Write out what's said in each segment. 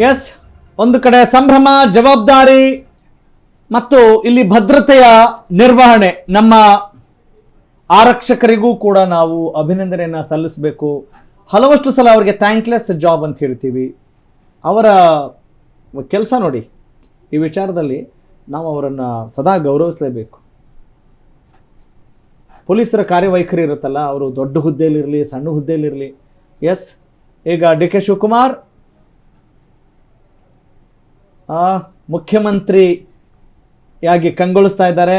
S, ಒಂದು ಕಡೆ ಸಂಭ್ರಮ, ಜವಾಬ್ದಾರಿ ಮತ್ತು ಇಲ್ಲಿ ಭದ್ರತೆಯ ನಿರ್ವಹಣೆ. ನಮ್ಮ ಆರಕ್ಷಕರಿಗೂ ಕೂಡ ನಾವು ಅಭಿನಂದನೆಯನ್ನು ಸಲ್ಲಿಸಬೇಕು. ಹಲವಷ್ಟು ಸಲ ಅವರಿಗೆ ಥ್ಯಾಂಕ್ಲೆಸ್ ಜಾಬ್ ಅಂತ ಹೇಳ್ತೀವಿ. ಅವರ ಕೆಲಸ ನೋಡಿ, ಈ ವಿಚಾರದಲ್ಲಿ ನಾವು ಅವರನ್ನು ಸದಾ ಗೌರವಿಸಲೇಬೇಕು. ಪೊಲೀಸರ ಕಾರ್ಯವೈಖರಿ ಇರುತ್ತಲ್ಲ, ಅವರು ದೊಡ್ಡ ಹುದ್ದೆಯಲ್ಲಿರಲಿ ಸಣ್ಣ ಹುದ್ದೆಯಲ್ಲಿರಲಿ. ಎಸ್, ಈಗ ಡಿ ಕೆ ಶಿವಕುಮಾರ್ ಮುಖ್ಯಮಂತ್ರಿಯಾಗಿ ಕಂಗೊಳಿಸ್ತಾ ಇದ್ದಾರೆ.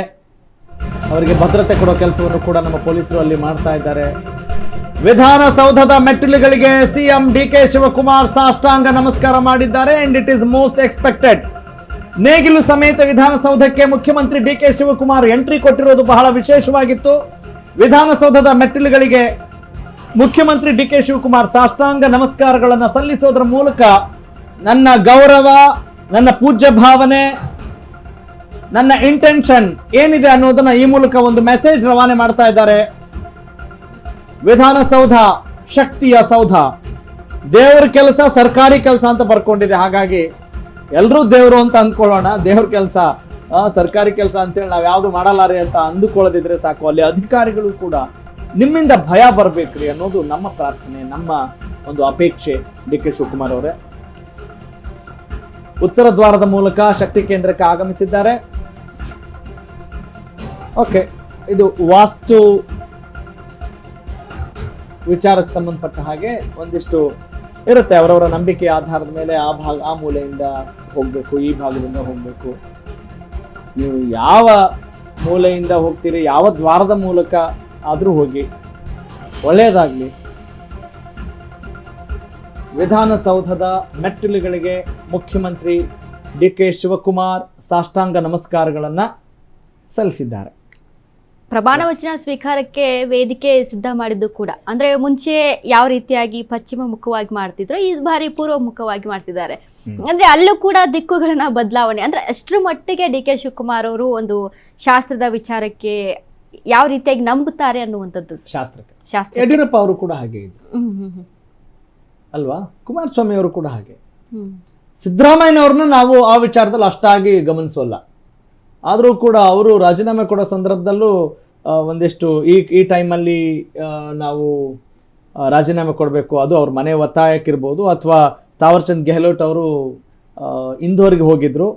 ಅವರಿಗೆ ಭದ್ರತೆ ಕೊಡೋ ಕೆಲಸವನ್ನು ಕೂಡ ನಮ್ಮ ಪೊಲೀಸರು ಅಲ್ಲಿ ಮಾಡ್ತಾ ಇದ್ದಾರೆ. ವಿಧಾನಸೌಧದ ಮೆಟ್ಟಿಲುಗಳಿಗೆ ಸಿಎಂ ಡಿ ಕೆ ಶಿವಕುಮಾರ್ ಸಾಷ್ಟಾಂಗ ನಮಸ್ಕಾರ ಮಾಡಿದ್ದಾರೆ. And it is most expected. ನೇಗಿಲು ಸಮೇತ ವಿಧಾನಸೌಧಕ್ಕೆ ಮುಖ್ಯಮಂತ್ರಿ ಡಿ ಕೆ ಶಿವಕುಮಾರ್ ಎಂಟ್ರಿ ಕೊಟ್ಟಿರೋದು ಬಹಳ ವಿಶೇಷವಾಗಿತ್ತು. ವಿಧಾನಸೌಧದ ಮೆಟ್ಟಿಲುಗಳಿಗೆ ಮುಖ್ಯಮಂತ್ರಿ ಡಿ ಕೆ ಶಿವಕುಮಾರ್ ಸಾಷ್ಟಾಂಗ ನಮಸ್ಕಾರಗಳನ್ನು ಸಲ್ಲಿಸೋದ್ರ ಮೂಲಕ ನನ್ನ ಗೌರವ, ನನ್ನ ಪೂಜ್ಯ ಭಾವನೆ, ನನ್ನ ಇಂಟೆನ್ಷನ್ ಏನಿದೆ ಅನ್ನೋದನ್ನ ಈ ಮೂಲಕ ಒಂದು ಮೆಸೇಜ್ ರವಾನೆ ಮಾಡ್ತಾ ಇದ್ದಾರೆ. ವಿಧಾನಸೌಧ ಶಕ್ತಿಯ ಸೌಧ, ದೇವರ ಕೆಲಸ, ಸರ್ಕಾರಿ ಕೆಲಸ ಅಂತ ಬರ್ಕೊಂಡಿದೆ. ಹಾಗಾಗಿ ಎಲ್ಲರೂ ದೇವರು ಅಂತ ಅಂದ್ಕೊಳ್ಳೋಣ. ದೇವ್ರ ಕೆಲಸ, ಸರ್ಕಾರಿ ಕೆಲಸ ಅಂತೇಳಿ ನಾವು ಯಾವುದು ಮಾಡಲಾರೆ ಅಂತ ಅಂದುಕೊಳ್ಳದಿದ್ರೆ ಸಾಕು. ಅಲ್ಲಿ ಅಧಿಕಾರಿಗಳು ಕೂಡ ನಿಮ್ಮಿಂದ ಭಯ ಬರ್ಬೇಕ್ರಿ ಅನ್ನೋದು ನಮ್ಮ ಪ್ರಾರ್ಥನೆ, ನಮ್ಮ ಒಂದು ಅಪೇಕ್ಷೆ. ಡಿ ಕೆ ಶಿವಕುಮಾರ್ ಅವರೇ ಉತ್ತರ ದ್ವಾರದ ಮೂಲಕ ಶಕ್ತಿ ಕೇಂದ್ರಕ್ಕೆ ಆಗಮಿಸಿದ್ದಾರೆ. ಓಕೆ, ಇದು ವಾಸ್ತು ವಿಚಾರಕ್ಕೆ ಸಂಬಂಧಪಟ್ಟ ಹಾಗೆ ಒಂದಿಷ್ಟು ಇರುತ್ತೆ. ಅವರವರ ನಂಬಿಕೆಯ ಆಧಾರದ ಮೇಲೆ ಆ ಮೂಲೆಯಿಂದ ಹೋಗ್ಬೇಕು, ಈ ಭಾಗದಿಂದ ಹೋಗ್ಬೇಕು. ನೀವು ಯಾವ ಮೂಲೆಯಿಂದ ಹೋಗ್ತೀರಿ, ಯಾವ ದ್ವಾರದ ಮೂಲಕ ಆದ್ರೂ ಹೋಗಿ, ಒಳ್ಳೆಯದಾಗ್ಲಿ. ವಿಧಾನಸೌಧದ ಮೆಟ್ಟಿಲುಗಳಿಗೆ ಮುಖ್ಯಮಂತ್ರಿ ಡಿ ಕೆ ಶಿವಕುಮಾರ್ ಸಾಷ್ಟಾಂಗ ನಮಸ್ಕಾರಗಳನ್ನ ಸಲ್ಲಿಸಿದ್ದಾರೆ. ಪ್ರಮಾಣ ವಚನ ಸ್ವೀಕಾರಕ್ಕೆ ವೇದಿಕೆ ಸಿದ್ಧ ಮಾಡಿದ್ದು ಕೂಡ, ಅಂದ್ರೆ ಮುಂಚೆ ಯಾವ ರೀತಿಯಾಗಿ ಪಶ್ಚಿಮ ಮುಖವಾಗಿ ಮಾಡ್ತಿದ್ರು, ಈ ಬಾರಿ ಪೂರ್ವ ಮುಖವಾಗಿ ಮಾಡಿಸಿದ್ದಾರೆ. ಅಂದ್ರೆ ಅಲ್ಲೂ ಕೂಡ ದಿಕ್ಕುಗಳನ್ನ ಬದಲಾವಣೆ. ಅಂದ್ರೆ ಅಷ್ಟರ ಮಟ್ಟಿಗೆ ಡಿ ಕೆ ಶಿವಕುಮಾರ್ ಅವರು ಒಂದು ಶಾಸ್ತ್ರದ ವಿಚಾರಕ್ಕೆ ಯಾವ ರೀತಿಯಾಗಿ ನಂಬುತ್ತಾರೆ ಅನ್ನುವಂಥದ್ದು. ಶಾಸ್ತ್ರ ಯಡಿಯೂರಪ್ಪ ಅವರು ಕೂಡ ಹಾಗೆ ಅಲ್ವಾ, ಕುಮಾರಸ್ವಾಮಿ ಅವರು ಕೂಡ ಹಾಗೆ. ಸಿದ್ದರಾಮಯ್ಯನವ್ರನ್ನ ನಾವು ಆ ವಿಚಾರದಲ್ಲಿ ಅಷ್ಟಾಗಿ ಗಮನಿಸೋಲ್ಲ. ಆದರೂ ಕೂಡ ಅವರು ರಾಜೀನಾಮೆ ಕೊಡೋ ಸಂದರ್ಭದಲ್ಲೂ ಒಂದಿಷ್ಟು ಈ ಟೈಮಲ್ಲಿ ನಾವು ರಾಜೀನಾಮೆ ಕೊಡಬೇಕು, ಅದು ಅವ್ರ ಮನೆ ಒತ್ತಾಯಕ್ಕಿರ್ಬೋದು, ಅಥವಾ ತಾವರ್ಚಂದ್ ಗೆಹ್ಲೋಟ್ ಅವರು ಇಂದೋರ್ಗೆ ಹೋಗಿದ್ರು,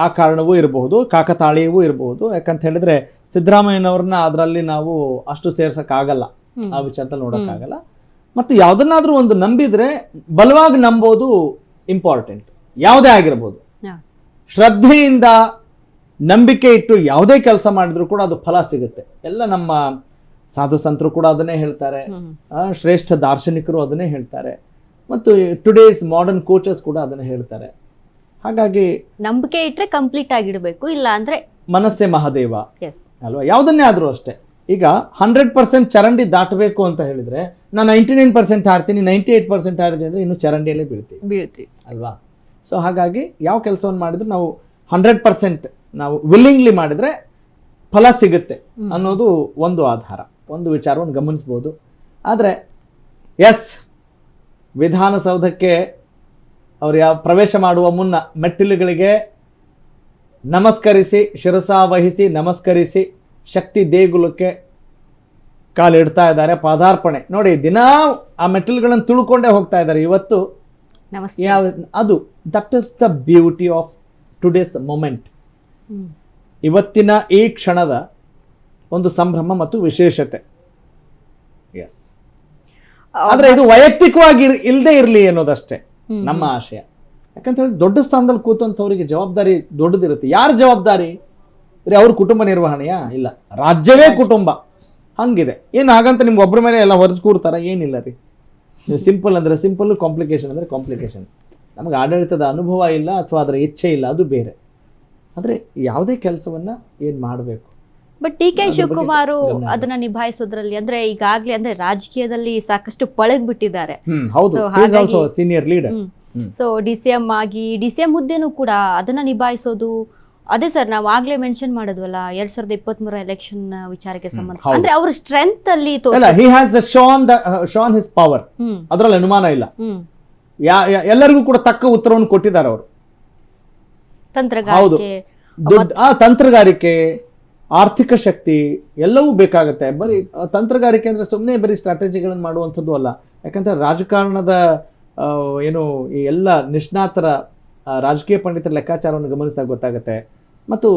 ಆ ಕಾರಣವೂ ಇರಬಹುದು, ಕಾಕತಾಳೀಯವೂ ಇರಬಹುದು. ಯಾಕಂತ ಹೇಳಿದ್ರೆ ಸಿದ್ದರಾಮಯ್ಯನವ್ರನ್ನ ಅದರಲ್ಲಿ ನಾವು ಅಷ್ಟು ಸೇರ್ಸೋಕ್ಕಾಗಲ್ಲ, ಆ ವಿಚಾರದಲ್ಲಿ ನೋಡೋಕ್ಕಾಗಲ್ಲ. ಮತ್ತು ಯಾವುದನ್ನಾದ್ರೂ ಒಂದು ನಂಬಿದ್ರೆ ಬಲವಾಗಿ ನಂಬೋದು ಇಂಪಾರ್ಟೆಂಟ್. ಯಾವುದೇ ಆಗಿರ್ಬೋದು, ಶ್ರದ್ಧೆಯಿಂದ ನಂಬಿಕೆ ಇಟ್ಟು ಯಾವುದೇ ಕೆಲಸ ಮಾಡಿದ್ರು ಕೂಡ ಅದು ಫಲ ಸಿಗುತ್ತೆ. ಎಲ್ಲ ನಮ್ಮ ಸಾಧು ಸಂತರು ಕೂಡ ಅದನ್ನೇ ಹೇಳ್ತಾರೆ, ಶ್ರೇಷ್ಠ ದಾರ್ಶನಿಕರು ಅದನ್ನೇ ಹೇಳ್ತಾರೆ, ಮತ್ತು ಟುಡೇಸ್ ಮಾಡರ್ನ್ ಕೋಚಸ್ ಕೂಡ ಅದನ್ನೇ ಹೇಳ್ತಾರೆ. ಹಾಗಾಗಿ ನಂಬಿಕೆ ಇಟ್ಟರೆ ಕಂಪ್ಲೀಟ್ ಆಗಿಡಬೇಕು, ಇಲ್ಲ ಅಂದ್ರೆ ಮನಸ್ಸೇ ಮಹಾದೇವ ಅಲ್ವಾ. ಯಾವುದನ್ನೇ ಆದ್ರೂ ಅಷ್ಟೇ. ಈಗ 100% ಚರಂಡಿ ದಾಟಬೇಕು ಅಂತ ಹೇಳಿದ್ರೆ ನಾನು 99% ಆಡ್ತೀನಿ, 98% ಆಡಿದೆ ಅಂದ್ರೆ ಇನ್ನು ಚರಂಡಿಯಲ್ಲೇ ಬೀಳ್ತೀವಿ ಅಲ್ವಾ. ಸೊ ಹಾಗಾಗಿ ಯಾವ ಕೆಲಸವನ್ನು ಮಾಡಿದ್ರು ನಾವು 100% ನಾವು ವಿಲ್ಲಿಂಗ್ಲಿ ಮಾಡಿದ್ರೆ ಫಲ ಸಿಗುತ್ತೆ ಅನ್ನೋದು ಒಂದು ಆಧಾರ, ಒಂದು ವಿಚಾರವನ್ನು ಗಮನಿಸ್ಬೋದು. ಆದರೆ ಎಸ್, ವಿಧಾನಸೌಧಕ್ಕೆ ಅವರು ಪ್ರವೇಶ ಮಾಡುವ ಮುನ್ನ ಮೆಟ್ಟಿಲುಗಳಿಗೆ ನಮಸ್ಕರಿಸಿ, ಶಿರಸಾವಹಿಸಿ ನಮಸ್ಕರಿಸಿ ಶಕ್ತಿ ದೇಗುಲಕ್ಕೆ ಕಾಲಿಡ್ತಾ ಇದ್ದಾರೆ. ಪಾದಾರ್ಪಣೆ ನೋಡಿ, ದಿನ ಆ ಮೆಟ್ಟಿಲುಗಳನ್ನು ತುಳ್ಕೊಂಡೇ ಹೋಗ್ತಾ ಇದ್ದಾರೆ. ಇವತ್ತು ಅದು that is the beauty of today's moment. ಇವತ್ತಿನ ಈ ಕ್ಷಣದ ಒಂದು ಸಂಭ್ರಮ ಮತ್ತು ವಿಶೇಷತೆ. ಎಸ್, ಆದ್ರೆ ಇದು ವೈಯಕ್ತಿಕವಾಗಿ ಇಲ್ಲದೆ ಇರಲಿ ಅನ್ನೋದಷ್ಟೇ ನಮ್ಮ ಆಶಯ. ಯಾಕಂತ ಹೇಳಿದ್ರೆ ದೊಡ್ಡ ಸ್ಥಾನದಲ್ಲಿ ಕೂತಂಥವ್ರಿಗೆ ಜವಾಬ್ದಾರಿ ದೊಡ್ಡದಿರುತ್ತೆ. ಯಾರ ಜವಾಬ್ದಾರಿ? ಅವ್ರ ಕುಟುಂಬ ನಿರ್ವಹಣೆಯಾ? ಇಲ್ಲ, ರಾಜ್ಯವೇ ಕುಟುಂಬ ಹಂಗಿದೆ. ಏನು ಹಾಗಂತ ನಿಮ್ಗೆ ಒಬ್ಬರ ಮೇಲೆ ಎಲ್ಲ ಹೊರಸ್ ಕೂರ್ತಾರ? ಏನಿಲ್ಲ ರೀ. ಸಿಂಪಲ್ ಅಂದ್ರೆ ಸಿಂಪಲ್, ಕಾಂಪ್ಲಿಕೇಶನ್ ಅಂದ್ರೆ ಕಾಂಪ್ಲಿಕೇಶನ್. ನಮಗೆ ಆಡಳಿತದ ಅನುಭವ ಇಲ್ಲ ಅಥವಾ ಅದರ ಇಚ್ಛೆ ಇಲ್ಲ, ಅದು ಬೇರೆ. ಆದರೆ ಯಾವುದೇ ಕೆಲಸವನ್ನ ಏನ್ ಮಾಡಬೇಕು. ಬಟ್ ಡಿ ಕೆ ಶಿವಕುಮಾರ್ ಅದನ್ನ ನಿಭಾಯಿಸೋದ್ರಲ್ಲಿ ಅಂದ್ರೆ ಈಗಾಗಲೇ ಅಂದ್ರೆ ರಾಜಕೀಯದಲ್ಲಿ ಸಾಕಷ್ಟು ಪಳಗ್ಬಿಟ್ಟಿದ್ದಾರೆ. Senior leader. ಸೊ ಡಿಸಿಎಂ ಆಗಿ ಡಿಸಿಎಂ ಹುದ್ದೆನೂ ಕೂಡ ಅದನ್ನ ನಿಭಾಯಿಸೋದು. ಅದೇ ಸರ್, ನಾವು ಆಗ್ಲೇ ಮೆನ್ಷನ್ ಮಾಡಿದ್ವಲ್ಲ 2023 ಎಲೆಕ್ಷನ್ ವಿಚಾರಕ್ಕೆ ಸಂಬಂಧ, ಅಂದ್ರೆ ಅವ್ರ ಸ್ಟ್ರೆಂತ್ ಅಲ್ಲಿ ಅದರಲ್ಲಿ ಅನುಮಾನ ಇಲ್ಲ. ಎಲ್ಲರಿಗೂ ಕೂಡ ತಕ್ಕ ಉತ್ತರವನ್ನು ಕೊಟ್ಟಿದ್ದಾರೆ ಅವರು. ತಂತ್ರಗಾರಿಕೆ, ತಂತ್ರಗಾರಿಕೆ, ಆರ್ಥಿಕ ಶಕ್ತಿ ಎಲ್ಲವೂ ಬೇಕಾಗುತ್ತೆ. ಬರೀ ತಂತ್ರಗಾರಿಕೆ ಅಂದ್ರೆ ಸುಮ್ಮನೆ ಬರೀ ಸ್ಟ್ರಾಟಜಿಗಳನ್ನು ಮಾಡುವಂಥದ್ದು ಅಲ್ಲ. ಯಾಕಂದ್ರೆ ರಾಜಕಾರಣದ ಏನು ಈ ಎಲ್ಲ ನಿಷ್ಣಾತರ ರಾಜಕೀಯ ಪಂಡಿತರ ಲೆಕ್ಕಾಚಾರವನ್ನು ಗಮನಿಸಿದಾಗ ಗೊತ್ತಾಗುತ್ತೆ. ಮತ್ತು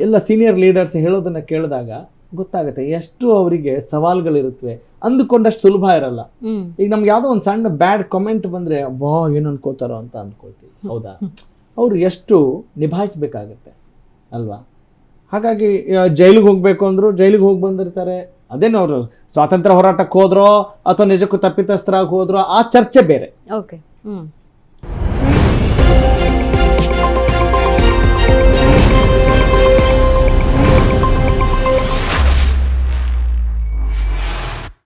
ಎಲ್ಲ ಸೀನಿಯರ್ ಲೀಡರ್ಸ್ ಹೇಳೋದನ್ನ ಕೇಳಿದಾಗ ಗೊತ್ತಾಗುತ್ತೆ ಎಷ್ಟು ಅವರಿಗೆ ಸವಾಲುಗಳಿರುತ್ತವೆ. ಅಂದುಕೊಂಡಷ್ಟು ಸುಲಭ ಇರಲ್ಲ. ಈಗ ನಮ್ಗೆ ಯಾವುದೋ ಒಂದು ಸಣ್ಣ ಬ್ಯಾಡ್ ಕಮೆಂಟ್ ಬಂದ್ರೆ ವಾ ಏನು ಅನ್ಕೋತಾರೋ ಅಂತ ಅಂದ್ಕೊಳ್ತೀವಿ, ಹೌದಾ? ಅವರು ಎಷ್ಟು ನಿಭಾಯಿಸ್ಬೇಕಾಗತ್ತೆ ಅಲ್ವಾ? ಹಾಗಾಗಿ ಜೈಲಿಗೆ ಹೋಗ್ಬೇಕು ಅಂದ್ರು ಜೈಲಿಗೆ ಹೋಗಿ ಬಂದಿರ್ತಾರೆ. ಅದೇನು ಅವರು ಸ್ವಾತಂತ್ರ್ಯ ಹೋರಾಟಕ್ಕೆ ಹೋದ್ರೋ ಅಥವಾ ನಿಜಕ್ಕೂ ತಪ್ಪಿತಸ್ಥರಾಗಿ ಹೋದ್ರೋ ಆ ಚರ್ಚೆ ಬೇರೆ. ಓಕೆ.